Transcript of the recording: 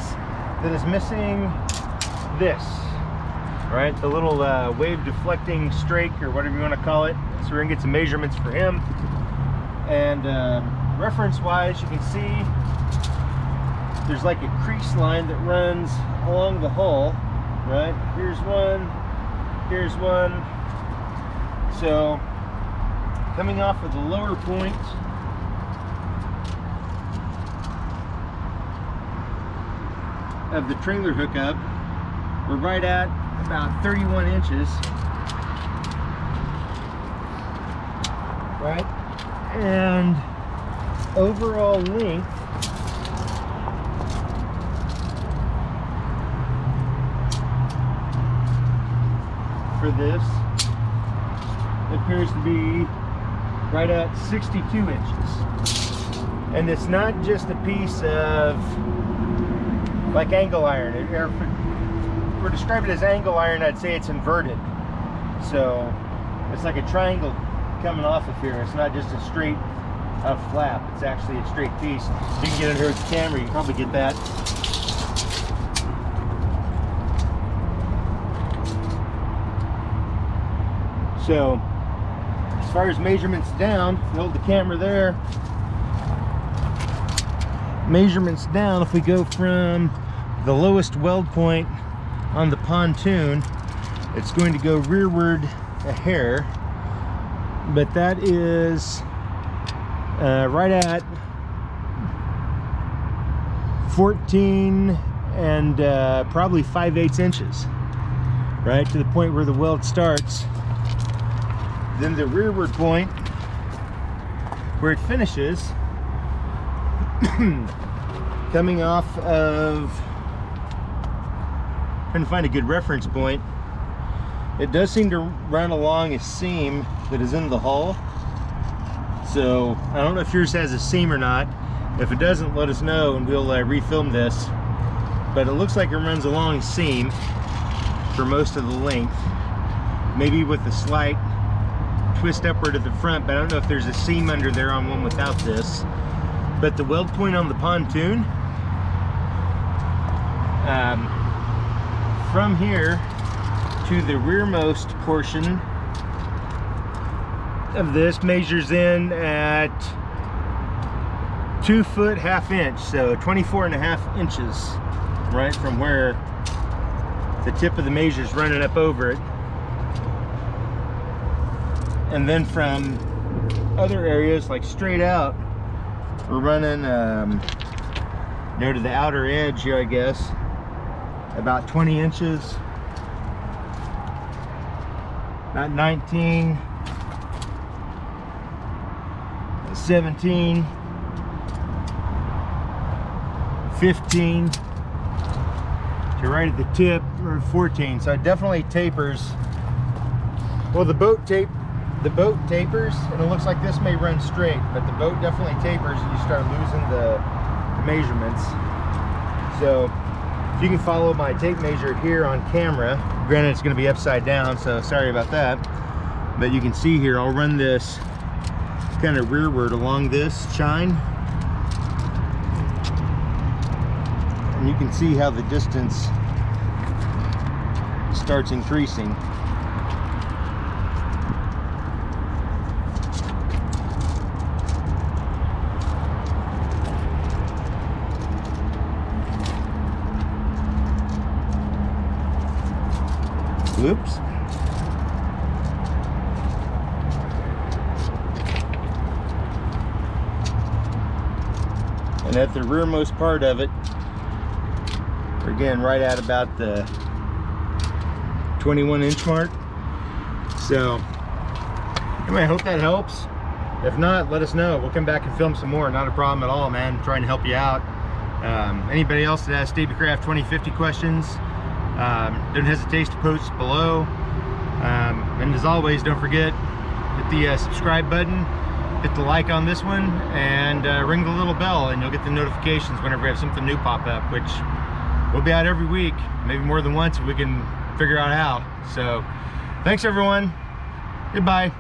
is that is missing this, right? The little wave deflecting strake, or whatever you want to call it. So we're gonna get some measurements for him. And reference wise, you can see there's like a crease line that runs along the hull, right? Here's one, here's one. So coming off of the lower point, of the trailer hookup, we're right at about 31 inches, right? And overall length for this appears to be right at 62 inches. And it's not just a piece of like angle iron. If we're describing it as angle iron, I'd say it's inverted. So it's like a triangle coming off of here. It's not just a straight flap. It's actually a straight piece. You can get it here with the camera. You can probably get that. So as far as measurements down, if you hold the camera there, measurements down, if we go from the lowest weld point on the pontoon, it's going to go rearward a hair, but that is right at 14 and probably 5/8 inches, right to the point where the weld starts. Then the rearward point where it finishes, coming off of, trying to find a good reference point, it does seem to run along a seam that is in the hull. So I don't know if yours has a seam or not. If it doesn't, let us know and we'll refilm this. But it looks like it runs along a seam for most of the length, maybe with a slight twist upward at the front, but I don't know if there's a seam under there on one without this. But the weld point on the pontoon, from here to the rearmost portion of this, measures in at 2 foot 1/2 inch, so 24.5 inches, right from where the tip of the measure is running up over it. And then from other areas, like straight out, we're running to the outer edge here, I guess, about 20 inches, about 19, 17, 15, to right at the tip, or 14. So it definitely tapers. Well, the boat tapers, and it looks like this may run straight, but the boat definitely tapers and you start losing the measurements. So if you can follow my tape measure here on camera, granted it's going to be upside down, so sorry about that, but you can see here, I'll run this kind of rearward along this chine, and you can see how the distance starts increasing. Whoops. And at the rearmost part of it, we're again right at about the 21 inch mark. So anyway, I hope that helps. If not, let us know. We'll come back and film some more. Not a problem at all, man. I'm trying to help you out. Anybody else that has Stabicraft 2050 questions, don't hesitate to post below. And as always, don't forget, hit the subscribe button, hit the like on this one, and ring the little bell, and you'll get the notifications whenever we have something new pop up, which we'll be out every week, maybe more than once if we can figure out how. So thanks everyone, goodbye.